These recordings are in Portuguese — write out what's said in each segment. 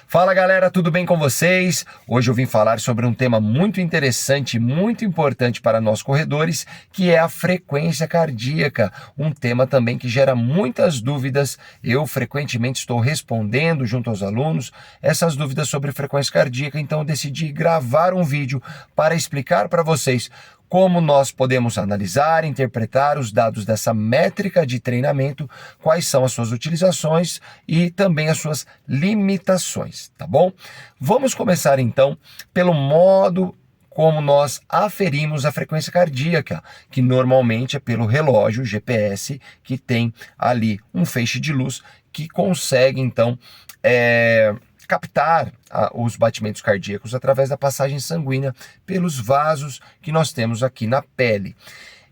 Fala galera, tudo bem com vocês? Hoje eu vim falar sobre um tema muito interessante, muito importante para nós corredores, que é a frequência cardíaca. Um tema também que gera muitas dúvidas. Eu frequentemente estou respondendo junto aos alunos essas dúvidas sobre frequência cardíaca, então eu decidi gravar um vídeo para explicar para vocês como nós podemos analisar, interpretar os dados dessa métrica de treinamento, quais são as suas utilizações e também as suas limitações, tá bom? Vamos começar então pelo modo como nós aferimos a frequência cardíaca, que normalmente é pelo relógio GPS, que tem ali um feixe de luz que consegue então captar os batimentos cardíacos através da passagem sanguínea pelos vasos que nós temos aqui na pele.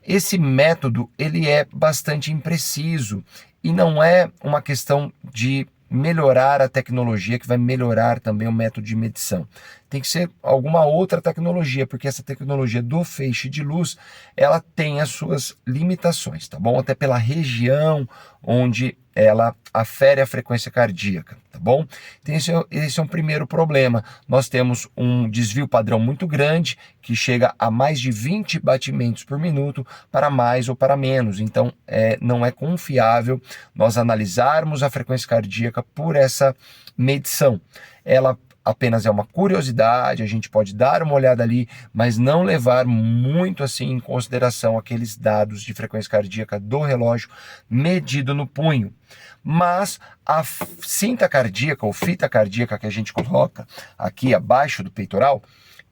Esse método ele é bastante impreciso e não é uma questão de melhorar a tecnologia que vai melhorar também o método de medição. Tem que ser alguma outra tecnologia, porque essa tecnologia do feixe de luz, ela tem as suas limitações, tá bom? Até pela região onde ela afere a frequência cardíaca, tá bom? Então esse é um primeiro problema. Nós temos um desvio padrão muito grande, que chega a mais de 20 batimentos por minuto, para mais ou para menos. Então não é confiável nós analisarmos a frequência cardíaca por essa medição. Ela apenas é uma curiosidade, a gente pode dar uma olhada ali, mas não levar muito assim em consideração aqueles dados de frequência cardíaca do relógio medido no punho. Mas a cinta cardíaca ou fita cardíaca que a gente coloca aqui abaixo do peitoral,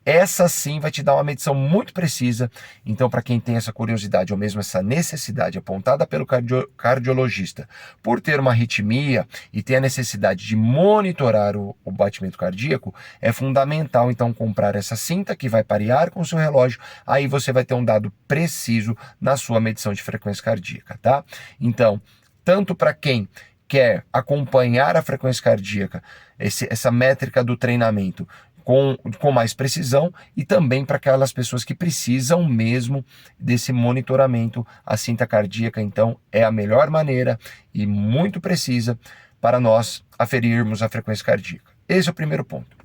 essa sim vai te dar uma medição muito precisa. Então, para quem tem essa curiosidade ou mesmo essa necessidade apontada pelo cardiologista por ter uma arritmia e ter a necessidade de monitorar o batimento cardíaco, é fundamental então comprar essa cinta que vai parear com o seu relógio. Aí você vai ter um dado preciso na sua medição de frequência cardíaca, tá? Então, tanto para quem quer acompanhar a frequência cardíaca, essa métrica do treinamento, com mais precisão, e também para aquelas pessoas que precisam mesmo desse monitoramento, a cinta cardíaca então é a melhor maneira e muito precisa para nós aferirmos a frequência cardíaca. Esse é o primeiro ponto.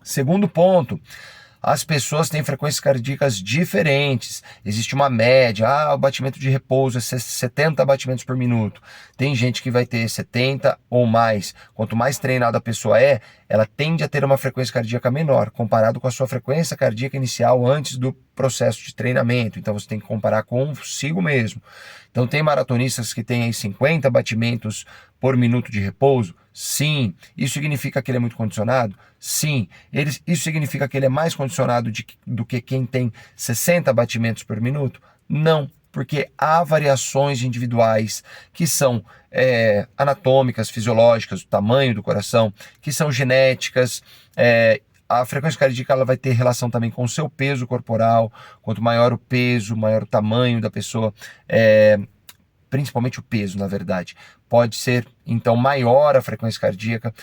Segundo ponto, as pessoas têm frequências cardíacas diferentes. Existe uma média, o batimento de repouso é 70 batimentos por minuto. Tem gente que vai ter 70 ou mais. Quanto mais treinada a pessoa ela tende a ter uma frequência cardíaca menor, comparado com a sua frequência cardíaca inicial antes do processo de treinamento. Então você tem que comparar consigo mesmo. Então tem maratonistas que têm aí 50 batimentos por minuto de repouso? Sim. Isso significa que ele é muito condicionado? Sim. Isso significa que ele é mais condicionado do que quem tem 60 batimentos por minuto? Não, porque há variações individuais que são anatômicas, fisiológicas, do tamanho do coração, que são genéticas. A frequência cardíaca ela vai ter relação também com o seu peso corporal. Quanto maior o peso, maior o tamanho da pessoa, principalmente o peso, na verdade, pode ser então maior a frequência cardíaca.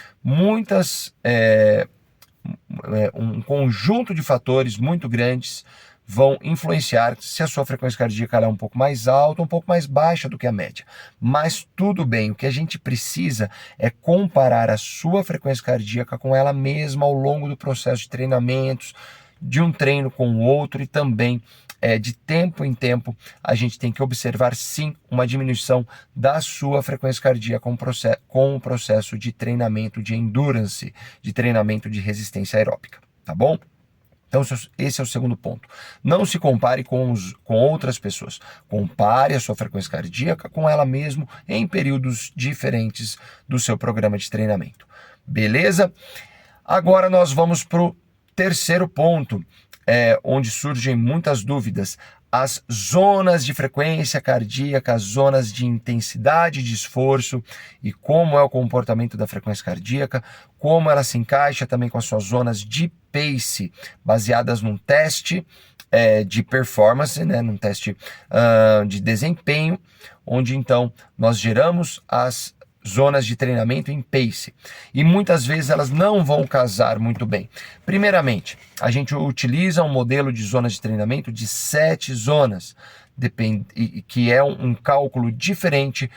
Um conjunto de fatores muito grandes vão influenciar se a sua frequência cardíaca ela é um pouco mais alta, um pouco mais baixa do que a média. Mas tudo bem, o que a gente precisa é comparar a sua frequência cardíaca com ela mesma ao longo do processo de treinamentos, de um treino com o outro, e também de tempo em tempo a gente tem que observar sim uma diminuição da sua frequência cardíaca com o processo de treinamento de endurance, de treinamento de resistência aeróbica, tá bom? Então esse é o segundo ponto. Não se compare com outras pessoas. Compare a sua frequência cardíaca com ela mesmo em períodos diferentes do seu programa de treinamento. Beleza? Agora nós vamos para o terceiro ponto, onde surgem muitas dúvidas. As zonas de frequência cardíaca, as zonas de intensidade de esforço e como é o comportamento da frequência cardíaca, como ela se encaixa também com as suas zonas de pace, baseadas num teste de performance, num teste de desempenho, onde então nós geramos as zonas de treinamento em pace. E muitas vezes elas não vão casar muito bem. Primeiramente, a gente utiliza um modelo de zonas de treinamento de 7 zonas, que é um cálculo diferente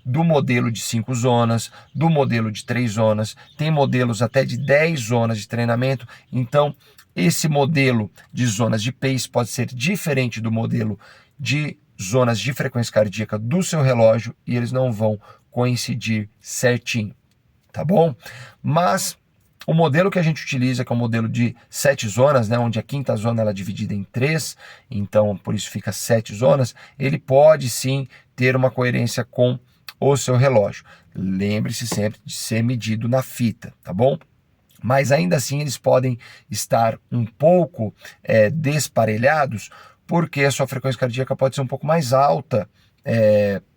do modelo de 5 zonas, do modelo de 3 zonas. Tem modelos até de 10 zonas de treinamento. Então, esse modelo de zonas de pace pode ser diferente do modelo de zonas de frequência cardíaca do seu relógio e eles não vão coincidir certinho, tá bom? Mas o modelo que a gente utiliza, que é o modelo de 7 zonas, né, onde a quinta zona ela é dividida em 3, então por isso fica 7 zonas, ele pode sim ter uma coerência com o seu relógio. Lembre-se sempre de ser medido na fita, tá bom? Mas ainda assim eles podem estar um pouco desparelhados, porque a sua frequência cardíaca pode ser um pouco mais alta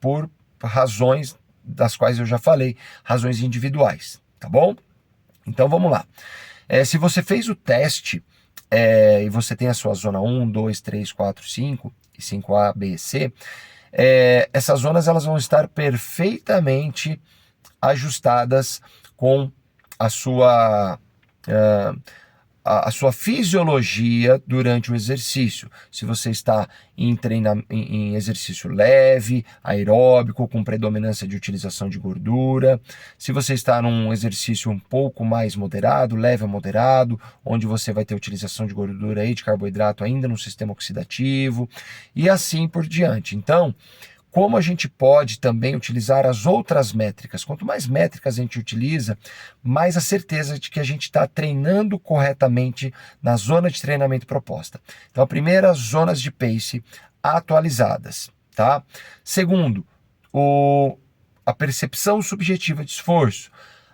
por razões das quais eu já falei, razões individuais, tá bom? Então vamos lá. Se você fez o teste e você tem a sua zona 1, 2, 3, 4, 5 e 5A, B e C, essas zonas elas vão estar perfeitamente ajustadas com a sua fisiologia durante o exercício. Se você está em exercício leve, aeróbico, com predominância de utilização de gordura, se você está num exercício um pouco mais moderado, leve a moderado, onde você vai ter utilização de gordura e de carboidrato ainda no sistema oxidativo, e assim por diante. Então, como a gente pode também utilizar as outras métricas? Quanto mais métricas a gente utiliza, mais a certeza de que a gente está treinando corretamente na zona de treinamento proposta. Então, a primeira, zonas de pace atualizadas, tá? Segundo, a percepção subjetiva de esforço.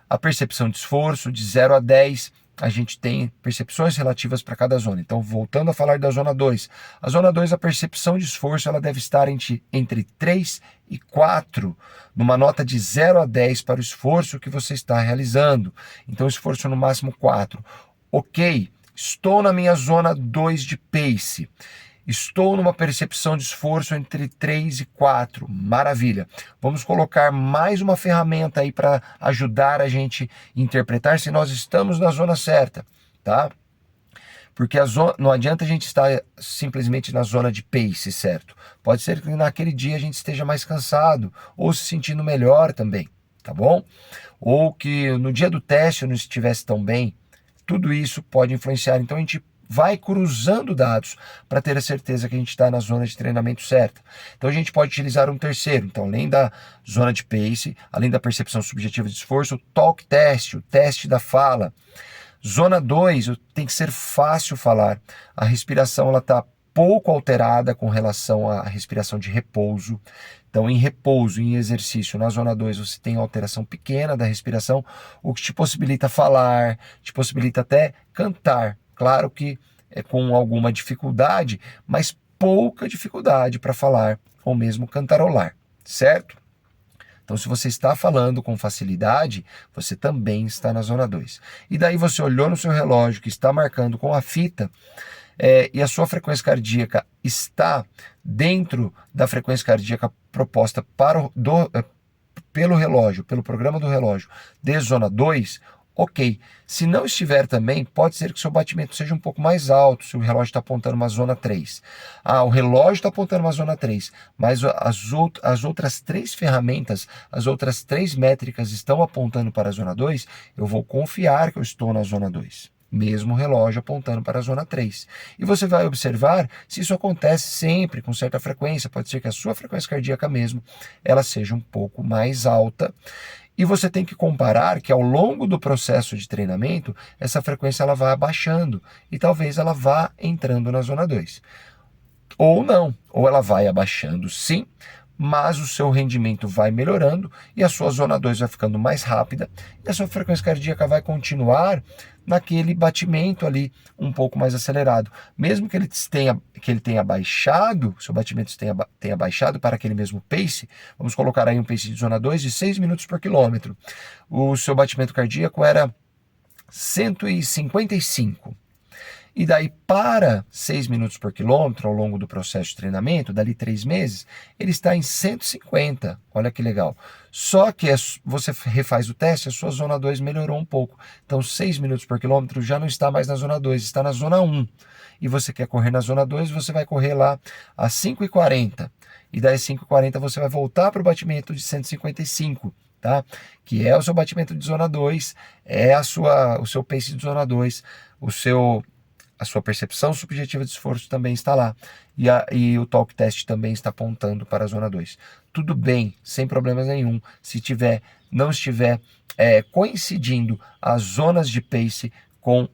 A percepção de esforço de 0 a 10, a gente tem percepções relativas para cada zona. Então, voltando a falar da zona 2. A zona 2, a percepção de esforço, ela deve estar entre 3 e 4, numa nota de 0 a 10 para o esforço que você está realizando. Então, esforço no máximo 4. Ok, estou na minha zona 2 de pace. Estou numa percepção de esforço entre 3 e 4. Maravilha. Vamos colocar mais uma ferramenta aí para ajudar a gente a interpretar se nós estamos na zona certa, tá? Porque não adianta a gente estar simplesmente na zona de pace, certo? Pode ser que naquele dia a gente esteja mais cansado ou se sentindo melhor também, tá bom? Ou que no dia do teste eu não estivesse tão bem. Tudo isso pode influenciar. Então a gente vai cruzando dados para ter a certeza que a gente está na zona de treinamento certa. Então a gente pode utilizar um terceiro. Então, além da zona de pace, além da percepção subjetiva de esforço, o talk test, o teste da fala. Zona 2, tem que ser fácil falar. A respiração ela está pouco alterada com relação à respiração de repouso. Então, em repouso, em exercício, na zona 2, você tem alteração pequena da respiração, o que te possibilita falar, te possibilita até cantar. Claro que é com alguma dificuldade, mas pouca dificuldade para falar ou mesmo cantarolar, certo? Então, se você está falando com facilidade, você também está na zona 2. E daí você olhou no seu relógio que está marcando com a fita e a sua frequência cardíaca está dentro da frequência cardíaca proposta pelo relógio, pelo programa do relógio de zona 2, ok. Se não estiver também, pode ser que o seu batimento seja um pouco mais alto, se o relógio está apontando uma zona 3. O relógio está apontando uma zona 3, mas as outras 3 ferramentas, as outras 3 métricas estão apontando para a zona 2, eu vou confiar que eu estou na zona 2. Mesmo o relógio apontando para a zona 3. E você vai observar se isso acontece sempre, com certa frequência. Pode ser que a sua frequência cardíaca mesmo, ela seja um pouco mais alta. E você tem que comparar que ao longo do processo de treinamento, essa frequência ela vai abaixando e talvez ela vá entrando na zona 2. Ou não, ou ela vai abaixando sim, mas o seu rendimento vai melhorando e a sua zona 2 vai ficando mais rápida e a sua frequência cardíaca vai continuar naquele batimento ali um pouco mais acelerado. Mesmo que ele tenha baixado, seu batimento tenha baixado para aquele mesmo pace, vamos colocar aí um pace de zona 2 de 6 minutos por quilômetro. O seu batimento cardíaco era 155. e daí para 6 minutos por quilômetro ao longo do processo de treinamento, dali 3 meses, ele está em 150. Olha que legal. Só que você refaz o teste, a sua zona 2 melhorou um pouco. Então 6 minutos por quilômetro já não está mais na zona 2, está na zona 1. E você quer correr na zona 2, você vai correr lá a 5,40. E daí 5,40 você vai voltar para o batimento de 155. Tá? Que é o seu batimento de zona 2, é o seu pace de zona 2, a sua percepção subjetiva de esforço também está lá, e o talk test também está apontando para a zona 2. Tudo bem, sem problemas nenhum, se não estiver coincidindo as zonas de pace com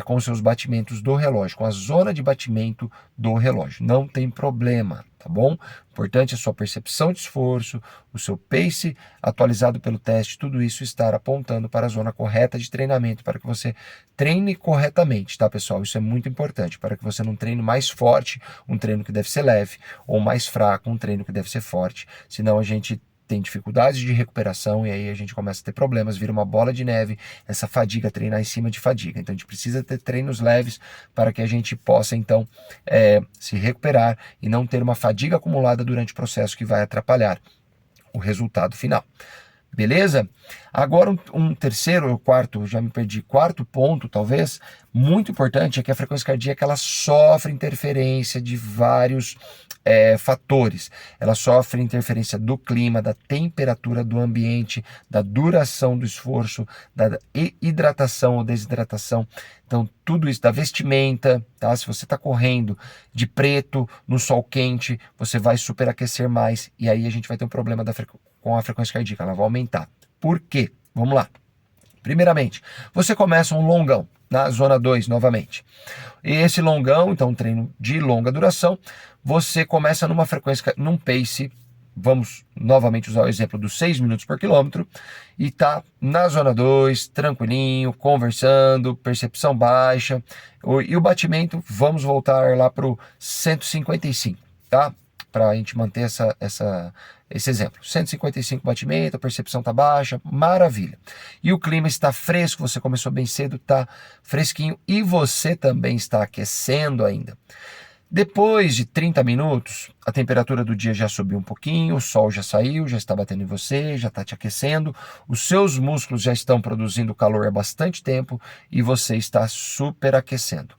com os seus batimentos do relógio, com a zona de batimento do relógio. Não tem problema, tá bom? O importante é a sua percepção de esforço, o seu pace atualizado pelo teste, tudo isso estar apontando para a zona correta de treinamento, para que você treine corretamente, tá, pessoal? Isso é muito importante, para que você não treine mais forte, um treino que deve ser leve, ou mais fraco, um treino que deve ser forte, senão a gente tem dificuldades de recuperação e aí a gente começa a ter problemas, vira uma bola de neve, essa fadiga, treinar em cima de fadiga. Então a gente precisa ter treinos leves para que a gente possa então se recuperar e não ter uma fadiga acumulada durante o processo que vai atrapalhar o resultado final. Beleza? Agora um terceiro ou quarto, já me perdi, quarto ponto talvez, muito importante, é que a frequência cardíaca ela sofre interferência de vários fatores. Ela sofre interferência do clima, da temperatura do ambiente, da duração do esforço, da hidratação ou desidratação. Então, tudo isso, da vestimenta, tá? Se você está correndo de preto no sol quente, você vai superaquecer mais e aí a gente vai ter um problema com a frequência cardíaca, ela vai aumentar. Por quê? Vamos lá. Primeiramente, você começa um longão, na zona 2 novamente. E esse longão, então um treino de longa duração, você começa numa frequência, num pace, vamos novamente usar o exemplo dos 6 minutos por quilômetro, e tá na zona 2, tranquilinho, conversando, percepção baixa, e o batimento, vamos voltar lá para o 155, tá? Para a gente manter esse exemplo. 155 batimento, a percepção está baixa, maravilha. E o clima está fresco, você começou bem cedo, está fresquinho e você também está aquecendo ainda. Depois de 30 minutos, a temperatura do dia já subiu um pouquinho, o sol já saiu, já está batendo em você, já está te aquecendo, os seus músculos já estão produzindo calor há bastante tempo e você está superaquecendo.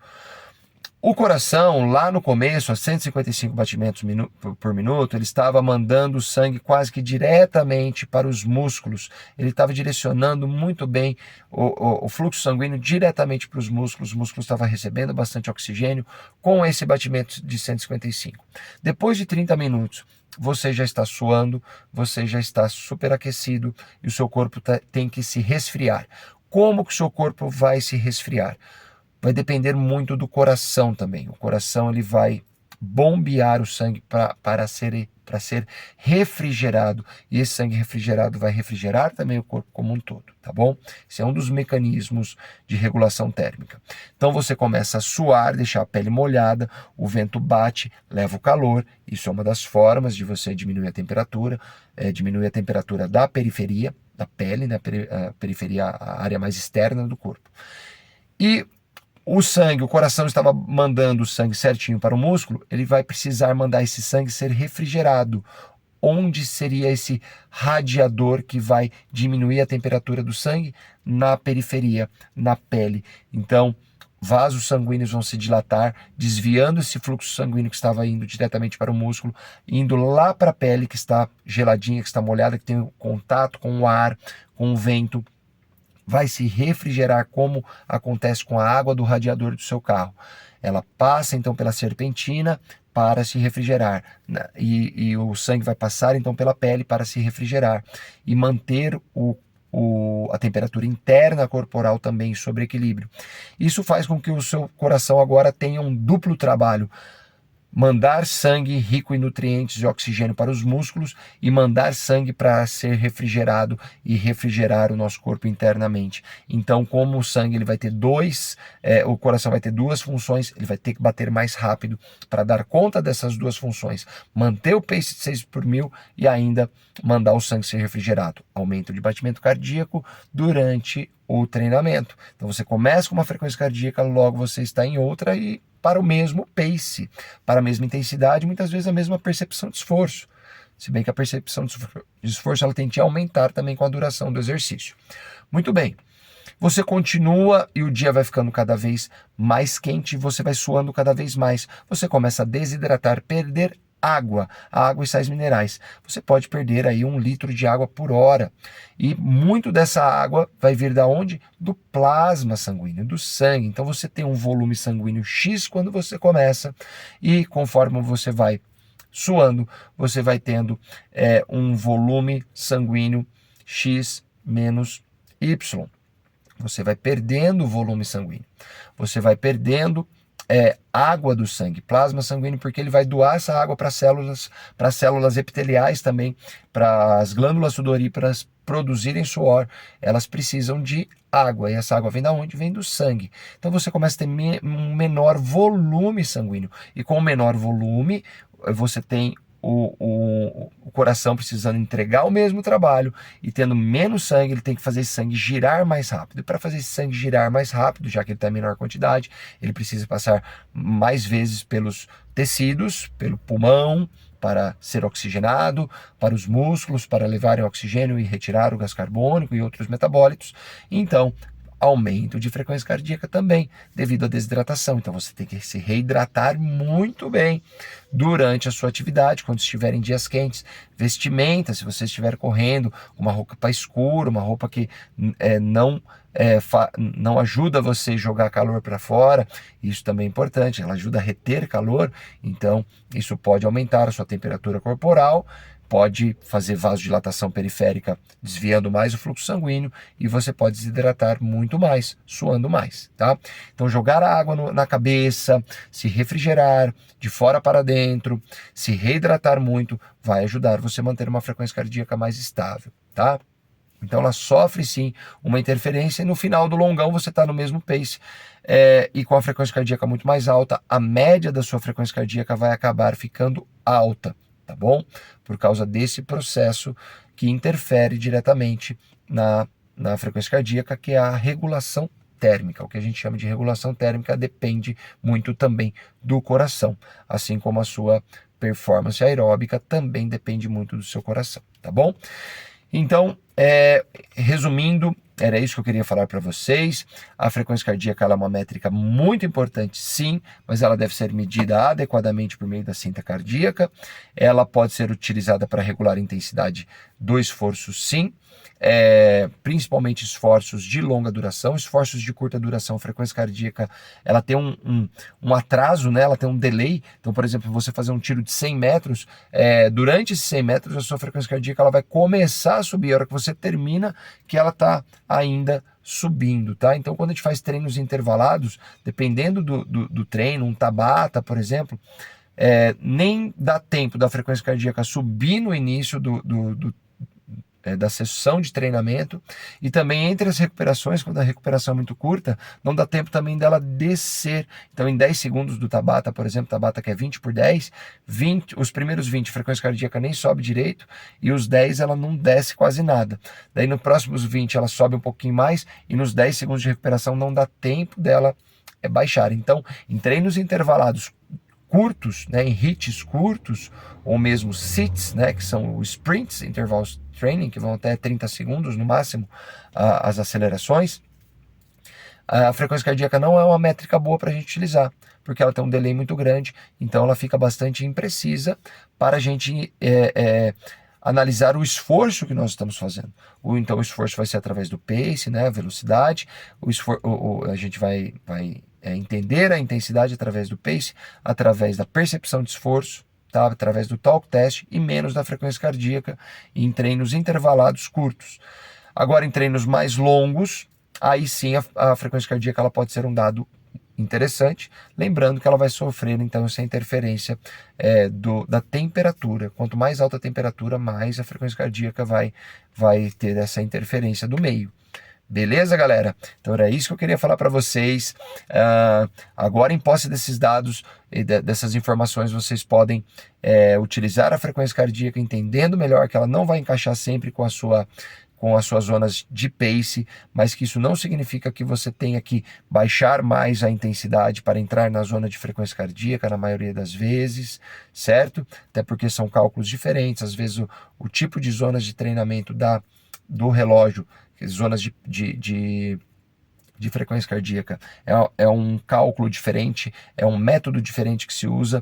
O coração, lá no começo, a 155 batimentos por minuto, ele estava mandando o sangue quase que diretamente para os músculos. Ele estava direcionando muito bem o fluxo sanguíneo diretamente para os músculos estavam recebendo bastante oxigênio com esse batimento de 155. Depois de 30 minutos, você já está suando, você já está superaquecido e o seu corpo tem que se resfriar. Como que o seu corpo vai se resfriar? Vai depender muito do coração também. O coração ele vai bombear o sangue para ser refrigerado. E esse sangue refrigerado vai refrigerar também o corpo como um todo, tá bom? Esse é um dos mecanismos de regulação térmica. Então você começa a suar, deixar a pele molhada, o vento bate, leva o calor. Isso é uma das formas de você diminuir a temperatura da periferia, da pele, né? A periferia, a área mais externa do corpo. E o coração estava mandando o sangue certinho para o músculo, ele vai precisar mandar esse sangue ser refrigerado. Onde seria esse radiador que vai diminuir a temperatura do sangue? Na periferia, na pele. Então, vasos sanguíneos vão se dilatar, desviando esse fluxo sanguíneo que estava indo diretamente para o músculo, indo lá para a pele que está geladinha, que está molhada, que tem contato com o ar, com o vento. Vai se refrigerar como acontece com a água do radiador do seu carro. Ela passa então pela serpentina para se refrigerar e o sangue vai passar então pela pele para se refrigerar e manter a temperatura interna corporal também sob equilíbrio. Isso faz com que o seu coração agora tenha um duplo trabalho. mandar sangue rico em nutrientes e oxigênio para os músculos e mandar sangue para ser refrigerado e refrigerar o nosso corpo internamente. Então, como o sangue ele vai ter o coração vai ter duas funções, ele vai ter que bater mais rápido para dar conta dessas duas funções, manter o pace de 6 por mil e ainda mandar o sangue ser refrigerado. Aumento de batimento cardíaco durante o treinamento. Então você começa com uma frequência cardíaca, logo você está em outra e para o mesmo pace, para a mesma intensidade, muitas vezes a mesma percepção de esforço. Se bem que a percepção de esforço ela tende a aumentar também com a duração do exercício. Muito bem. Você continua e o dia vai ficando cada vez mais quente, você vai suando cada vez mais. Você começa a desidratar, perder água e sais minerais. Você pode perder aí 1 litro de água por hora. E muito dessa água vai vir da onde? Do plasma sanguíneo, do sangue. Então você tem um volume sanguíneo X quando você começa e conforme você vai suando, você vai tendo um volume sanguíneo X menos Y. Você vai perdendo o volume sanguíneo. Você vai perdendo água do sangue, plasma sanguíneo, porque ele vai doar essa água para células epiteliais também, para as glândulas sudoríparas produzirem suor, elas precisam de água, e essa água vem da onde? Vem do sangue. Então você começa a ter um menor volume sanguíneo, e com o menor volume, você tem o coração precisando entregar o mesmo trabalho e tendo menos sangue, ele tem que fazer esse sangue girar mais rápido. E para fazer esse sangue girar mais rápido, já que ele está em menor quantidade, ele precisa passar mais vezes pelos tecidos, pelo pulmão, para ser oxigenado, para os músculos, para levarem oxigênio e retirar o gás carbônico e outros metabólitos. Então, aumento de frequência cardíaca também, devido à desidratação. Então você tem que se reidratar muito bem durante a sua atividade, quando estiver em dias quentes. Vestimenta, se você estiver correndo, uma roupa escura, uma roupa que não ajuda você a jogar calor para fora, isso também é importante, ela ajuda a reter calor, então isso pode aumentar a sua temperatura corporal, pode fazer vasodilatação periférica, desviando mais o fluxo sanguíneo, e você pode desidratar muito mais, suando mais, tá? Então jogar a água na cabeça, se refrigerar de fora para dentro, se reidratar muito, vai ajudar você a manter uma frequência cardíaca mais estável, tá? Então ela sofre sim uma interferência e no final do longão você está no mesmo pace e com a frequência cardíaca muito mais alta, a média da sua frequência cardíaca vai acabar ficando alta, tá bom? Por causa desse processo que interfere diretamente na frequência cardíaca, que é a regulação térmica. O que a gente chama de regulação térmica depende muito também do coração, assim como a sua performance aeróbica também depende muito do seu coração, tá bom? Então, resumindo, era isso que eu queria falar para vocês. A frequência cardíaca ela é uma métrica muito importante, sim, mas ela deve ser medida adequadamente por meio da cinta cardíaca. Ela pode ser utilizada para regular a intensidade do esforço, sim, principalmente esforços de longa duração. Esforços de curta duração, a frequência cardíaca ela tem um atraso, né? Ela tem um delay. Então, por exemplo, você fazer um tiro de 100 metros, durante esses 100 metros a sua frequência cardíaca ela vai começar a subir. A hora que você termina, que ela está ainda subindo, tá? Então, quando a gente faz treinos intervalados, dependendo do treino, um Tabata, por exemplo, nem dá tempo da frequência cardíaca subir no início da sessão de treinamento, e também entre as recuperações, quando a recuperação é muito curta, não dá tempo também dela descer. Então em 10 segundos do Tabata, por exemplo, Tabata que é 20 por 10, os primeiros 20 a frequência cardíaca nem sobe direito, e os 10 ela não desce quase nada. Daí nos próximos 20 ela sobe um pouquinho mais, e nos 10 segundos de recuperação não dá tempo dela baixar. Então em treinos intervalados curtos, né, em hits curtos, ou mesmo sits, né, que são os sprints, interval training, que vão até 30 segundos no máximo, as acelerações, a frequência cardíaca não é uma métrica boa para a gente utilizar, porque ela tem um delay muito grande, então ela fica bastante imprecisa para a gente analisar o esforço que nós estamos fazendo. Então o esforço vai ser através do pace, né, a velocidade, a gente vai entender a intensidade através do pace, através da percepção de esforço, tá? Através do talk test, e menos da frequência cardíaca em treinos intervalados curtos. Agora em treinos mais longos, aí sim a frequência cardíaca ela pode ser um dado interessante, lembrando que ela vai sofrer então essa interferência da temperatura. Quanto mais alta a temperatura, mais a frequência cardíaca vai ter essa interferência do meio. Beleza, galera? Então era isso que eu queria falar para vocês. Agora, em posse desses dados e dessas informações, vocês podem utilizar a frequência cardíaca, entendendo melhor que ela não vai encaixar sempre com as suas zonas de pace, mas que isso não significa que você tenha que baixar mais a intensidade para entrar na zona de frequência cardíaca, na maioria das vezes, certo? Até porque são cálculos diferentes, às vezes o tipo de zonas de treinamento do relógio, zonas de frequência cardíaca, é um cálculo diferente, é um método diferente que se usa,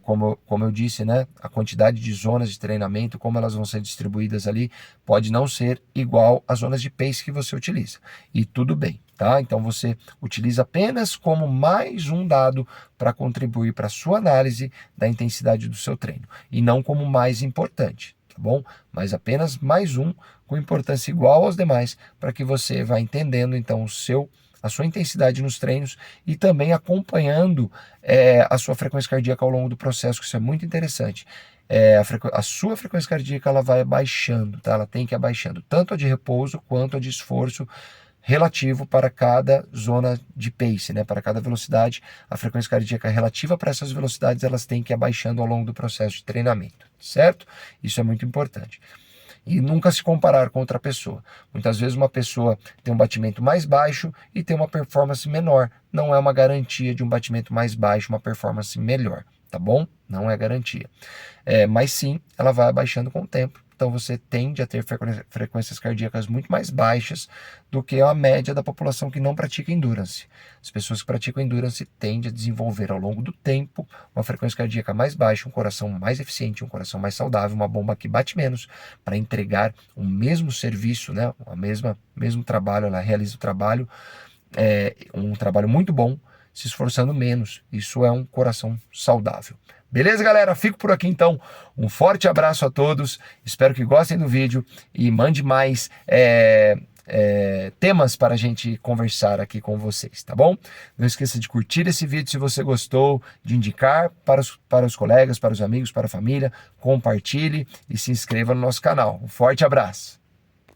como eu disse, né, a quantidade de zonas de treinamento, como elas vão ser distribuídas ali, pode não ser igual às zonas de pace que você utiliza, e tudo bem, tá? Então você utiliza apenas como mais um dado para contribuir para a sua análise da intensidade do seu treino, e não como mais importante, tá bom? Mas apenas mais um com importância igual aos demais, para que você vá entendendo então a sua intensidade nos treinos e também acompanhando a sua frequência cardíaca ao longo do processo, que isso é muito interessante. A sua frequência cardíaca ela vai abaixando, tá? Ela tem que ir abaixando, tanto a de repouso quanto a de esforço, relativo para cada zona de pace, né? Para cada velocidade, a frequência cardíaca relativa para essas velocidades, elas têm que ir abaixando ao longo do processo de treinamento, certo? Isso é muito importante. E nunca se comparar com outra pessoa. Muitas vezes uma pessoa tem um batimento mais baixo e tem uma performance menor. Não é uma garantia de um batimento mais baixo, uma performance melhor, tá bom? Não é garantia. Mas sim, ela vai abaixando com o tempo. Então você tende a ter frequências cardíacas muito mais baixas do que a média da população que não pratica endurance. As pessoas que praticam endurance tendem a desenvolver ao longo do tempo uma frequência cardíaca mais baixa, um coração mais eficiente, um coração mais saudável, uma bomba que bate menos para entregar o mesmo serviço, né? Mesmo trabalho, ela realiza o trabalho, um trabalho muito bom, se esforçando menos. Isso é um coração saudável. Beleza, galera? Fico por aqui, então. Um forte abraço a todos. Espero que gostem do vídeo e mande mais temas para a gente conversar aqui com vocês, tá bom? Não esqueça de curtir esse vídeo se você gostou, de indicar para os colegas, para os amigos, para a família. Compartilhe e se inscreva no nosso canal. Um forte abraço.